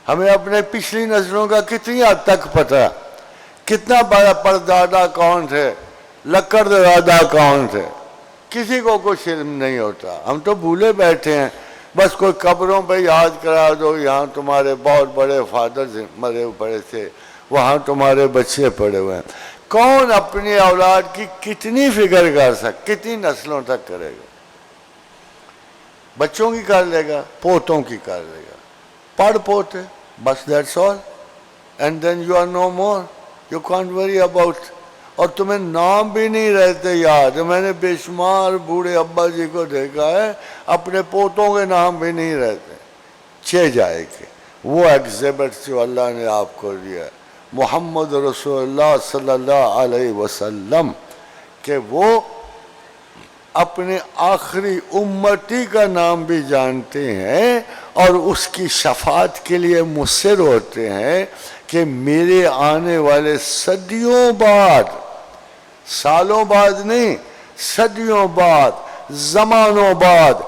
ہمیں اپنے پچھلی نسلوں کا کتنی حد تک پتہ، کتنا بڑا پردادا کون تھے، لکڑ دادا کون تھے، کسی کو کچھ علم نہیں ہوتا. ہم تو بھولے بیٹھے ہیں، بس کوئی قبروں پہ یاد کرا دو، یہاں تمہارے بہت بڑے فادر مرے پڑے تھے، وہاں تمہارے بچے پڑے ہوئے ہیں. کون اپنی اولاد کی کتنی فکر کر کتنی نسلوں تک کرے گا؟ بچوں کی کر لے گا، پوتوں کی کر لے گا، پڑھ پوتے، بس that's all. And then you are no more, you can't worry about. اور تمہیں نام بھی نہیں رہتے یاد. میں نے بے شمار بوڑھے ابا جی کو دیکھا ہے اپنے پوتوں کے نام بھی نہیں رہتے. جائے کہ وہ ایگزیبٹ جو اللہ نے آپ کو دیا محمد رسول اللہ صلی اللہ علیہ وسلم، کہ وہ اپنے آخری امتی کا نام بھی جانتے ہیں اور اس کی شفاعت کے لیے مصر ہوتے ہیں کہ میرے آنے والے صدیوں بعد، سالوں بعد نہیں، صدیوں بعد، زمانوں بعد،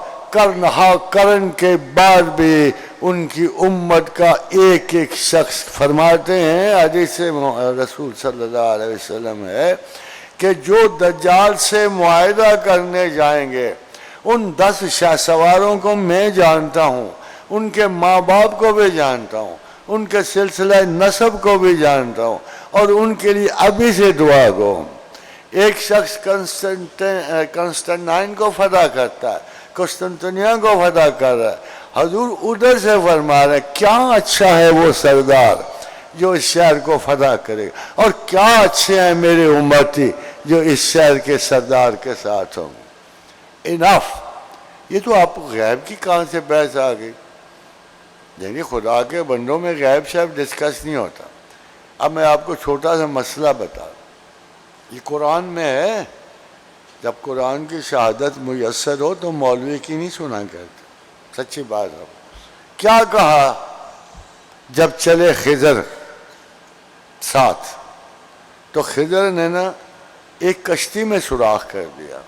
قرن کے بعد بھی ان کی امت کا ایک ایک شخص، فرماتے ہیں حدیث رسول صلی اللہ علیہ وسلم ہے کہ جو دجال سے معاہدہ کرنے جائیں گے، ان 10 شاہ سواروں کو میں جانتا ہوں، ان کے ماں باپ کو بھی جانتا ہوں، ان کے سلسلہ نسب کو بھی جانتا ہوں، اور ان کے لیے ابھی سے دعا گو. ایک شخص کنسٹنٹائن کو فتح کرتا ہے، قسطنطنیہ کو فتح کر رہا ہے. حضور ادھر سے فرما رہے ہیں کیا اچھا ہے وہ سردار جو اس شہر کو فتح کرے گا، اور کیا اچھے ہیں میرے امتی جو اس شہر کے سردار کے ساتھ ہوں. انف. یہ تو آپ غیب کی کہاں سے بحث آ گئی؟ یعنی خدا کے بندوں میں غیب شیب ڈسکس نہیں ہوتا. اب میں آپ کو چھوٹا سا مسئلہ بتا دوں. یہ قرآن میں ہے، جب قرآن کی شہادت میسر ہو تو مولوی کی نہیں سنا کرتے، سچی بات ہے. کیا کہا جب چلے خضر ساتھ، تو خضر نے نا ایک کشتی میں سوراخ کر دیا.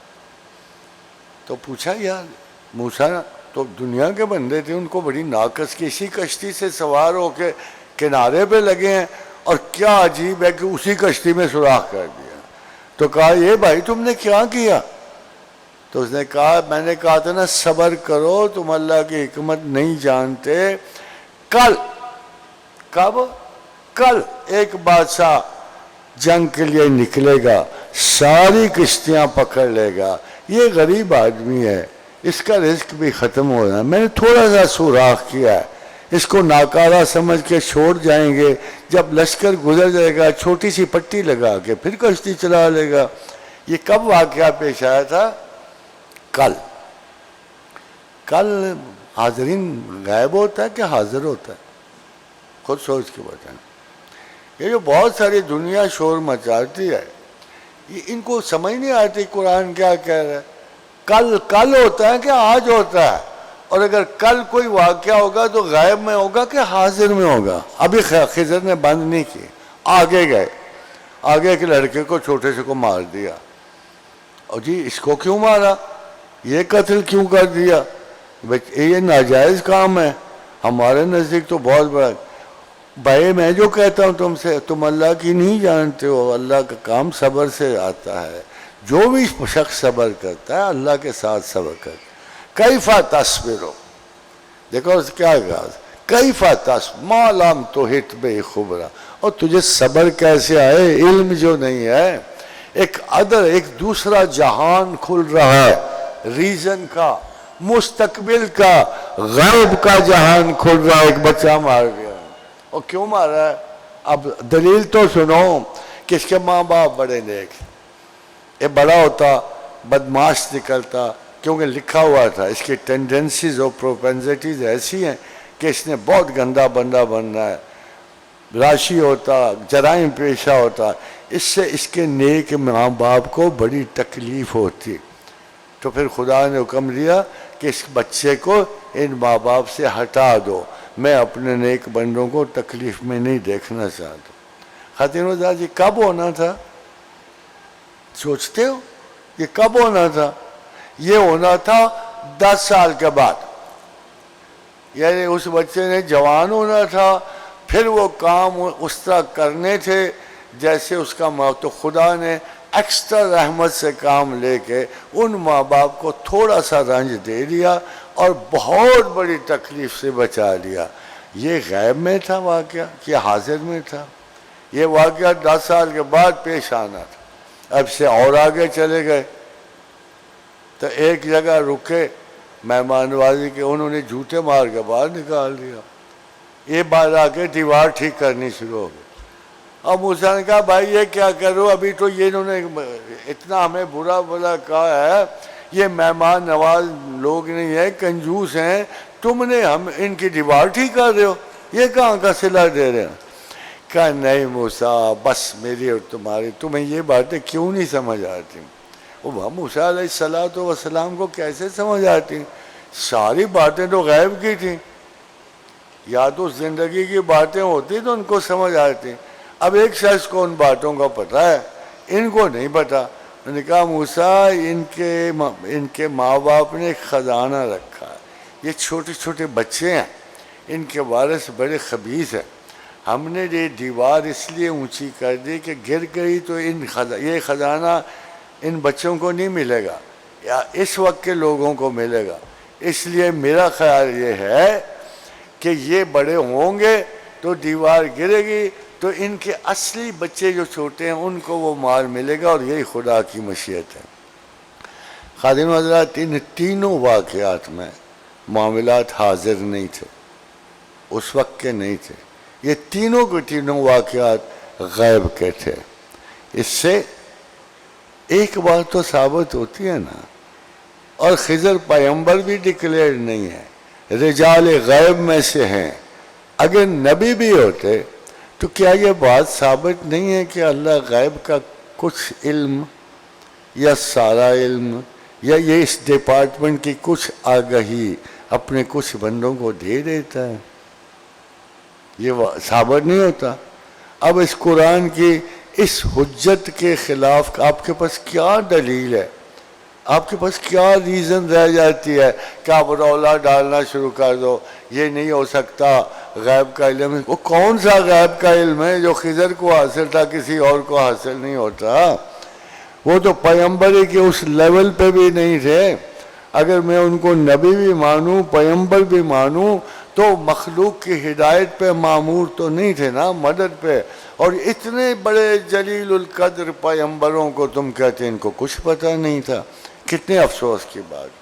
تو پوچھا یار موسیٰ تو دنیا کے بندے تھے، ان کو بڑی ناقص کی اسی کشتی سے سوار ہو کے کنارے پہ لگے ہیں، اور کیا عجیب ہے کہ اسی کشتی میں سوراخ کر دیا. تو کہا یہ بھائی تم نے کیا کیا؟ تو اس نے کہا میں نے کہا تھا نا صبر کرو، تم اللہ کی حکمت نہیں جانتے. کل ایک بادشاہ جنگ کے لیے نکلے گا، ساری کشتیاں پکڑ لے گا. یہ غریب آدمی ہے، اس کا رزق بھی ختم ہو رہا ہے، میں نے تھوڑا سا سوراخ کیا ہے، اس کو ناکارہ سمجھ کے چھوڑ جائیں گے. جب لشکر گزر جائے گا چھوٹی سی پٹی لگا کے پھر کشتی چلا لے گا. یہ کب واقعہ پیش آیا تھا؟ کل. حاضرین غائب ہوتا ہے کہ حاضر ہوتا ہے؟ خود سوچ کے بتائیں. یہ جو بہت ساری دنیا شور مچاتی ہے، یہ ان کو سمجھ نہیں آتی قرآن کیا کہہ رہا ہے. کل ہوتا ہے کہ آج ہوتا ہے؟ اور اگر کل کوئی واقعہ ہوگا تو غائب میں ہوگا کہ حاضر میں ہوگا؟ ابھی خضر نے بند نہیں کی، آگے گئے، آگے کے لڑکے کو چھوٹے سے کو مار دیا. اور جی اس کو کیوں مارا، یہ قتل کیوں کر دیا؟ یہ ناجائز کام ہے، ہمارے نزدیک تو بہت بڑا. بھائی میں جو کہتا ہوں تم سے، تم اللہ کی نہیں جانتے ہو. اللہ کا کام صبر سے آتا ہے. جو بھی شخص صبر کرتا ہے اللہ کے ساتھ صبر کرتا ہے. کیفا تصبرو، دیکھو اس کیا کہا، کیفا تصبر ما لم تحط بہ خبرا. اور تجھے صبر کیسے آئے، علم جو نہیں ہے. ایک دوسرا جہان کھل رہا ہے، ریزن کا، مستقبل کا، غیب کا جہان کھل رہا ہے. ایک بچہ مار گیا، اور کیوں مارا ہے؟ اب دلیل تو سنو کہ اس کے ماں باپ بڑے نیک، یہ بڑا ہوتا بدماش نکلتا، کیونکہ لکھا ہوا تھا اس کی ٹینڈنسیز اور پروپینزٹیز ایسی ہیں کہ اس نے بہت گندا بندہ بننا ہے. راشی ہوتا، جرائم پیشہ ہوتا، اس سے اس کے نیک ماں باپ کو بڑی تکلیف ہوتی. تو پھر خدا نے حکم دیا کہ اس بچے کو ان ماں باپ سے ہٹا دو، میں اپنے نیک بندوں کو تکلیف میں نہیں دیکھنا چاہتا. خاتون جی کب ہونا تھا؟ سوچتے ہو یہ کب ہونا تھا؟ یہ ہونا تھا 10 سال کے بعد. یعنی اس بچے نے جوان ہونا تھا، پھر وہ کام اس طرح کرنے تھے جیسے اس کا ماں، تو خدا نے ایکسٹرا رحمت سے کام لے کے ان ماں باپ کو تھوڑا سا رنج دے دیا اور بہت بڑی تکلیف سے بچا لیا۔ یہ غیب میں تھا واقعہ کہ حاضر میں تھا؟ یہ واقعہ 10 سال کے بعد پیش آنا تھا۔ اب سے اور آگے چلے گئے تو ایک جگہ رکے مہمان نوازی کے، انہوں نے جوتے مار کے باہر نکال دیا۔ یہ بات آ کے دیوار ٹھیک کرنی شروع ہو گئی۔ اب موسیٰ نے کہا بھائی یہ کیا کرو، ابھی تو یہ انہوں نے اتنا ہمیں برا بلا کہا ہے، یہ مہمان نواز لوگ نہیں ہیں، کنجوس ہیں، تم نے ہم ان کی دیوار ٹھیک کر رہے ہو، یہ کہاں کا صلہ دے رہے ہیں؟ کہا نہیں موسیٰ، بس میری اور تمہاری، تمہیں یہ باتیں کیوں نہیں سمجھ آتی؟ وہ موسیٰ علیہ السلام کو کیسے سمجھ آتی؟ ساری باتیں تو غیب کی تھیں، یا تو زندگی کی باتیں ہوتی تو ان کو سمجھ آتی۔ اب ایک شخص کو ان باتوں کا پتہ ہے، ان کو نہیں پتا۔ میں نے کہا موسیٰ ان کے ماں باپ نے ایک خزانہ رکھا ہے، یہ چھوٹے چھوٹے بچے ہیں، ان کے وارث بڑے خبیث ہیں، ہم نے یہ دیوار اس لیے اونچی کر دی کہ گر گئی تو یہ خزانہ ان بچوں کو نہیں ملے گا، یا اس وقت کے لوگوں کو ملے گا، اس لیے میرا خیال یہ ہے کہ یہ بڑے ہوں گے تو دیوار گرے گی تو ان کے اصلی بچے جو چھوٹے ہیں ان کو وہ مال ملے گا، اور یہی خدا کی مشیت ہے۔ خادم حضرات، ان تینوں واقعات میں معاملات حاضر نہیں تھے، اس وقت کے نہیں تھے، یہ تینوں کے تینوں واقعات غیب کے تھے۔ اس سے ایک بات تو ثابت ہوتی ہے نا، اور خضر پیغمبر بھی ڈکلیئر نہیں ہے، رجال غیب میں سے ہیں، اگر نبی بھی ہوتے تو کیا یہ بات ثابت نہیں ہے کہ اللہ غیب کا کچھ علم یا سارا علم یا یہ اس ڈپارٹمنٹ کی کچھ آگہی اپنے کچھ بندوں کو دے دیتا ہے؟ یہ ثابت نہیں ہوتا۔ اب اس قرآن کی اس حجت کے خلاف آپ کے پاس کیا دلیل ہے؟ آپ کے پاس کیا ریزن رہ جاتی ہے کہ آپ رولا ڈالنا شروع کر دو یہ نہیں ہو سکتا، غیب کا علم ہے؟ وہ کون سا غیب کا علم ہے جو خضر کو حاصل تھا کسی اور کو حاصل نہیں ہوتا؟ وہ تو پیغمبر کے اس لیول پہ بھی نہیں تھے۔ اگر میں ان کو نبی بھی مانوں، پیغمبر بھی مانوں، تو مخلوق کی ہدایت پہ معمور تو نہیں تھے نا، مدد پہ۔ اور اتنے بڑے جلیل القدر پیغمبروں کو تم کہتے ان کو کچھ پتہ نہیں تھا، کتنے افسوس کی بات۔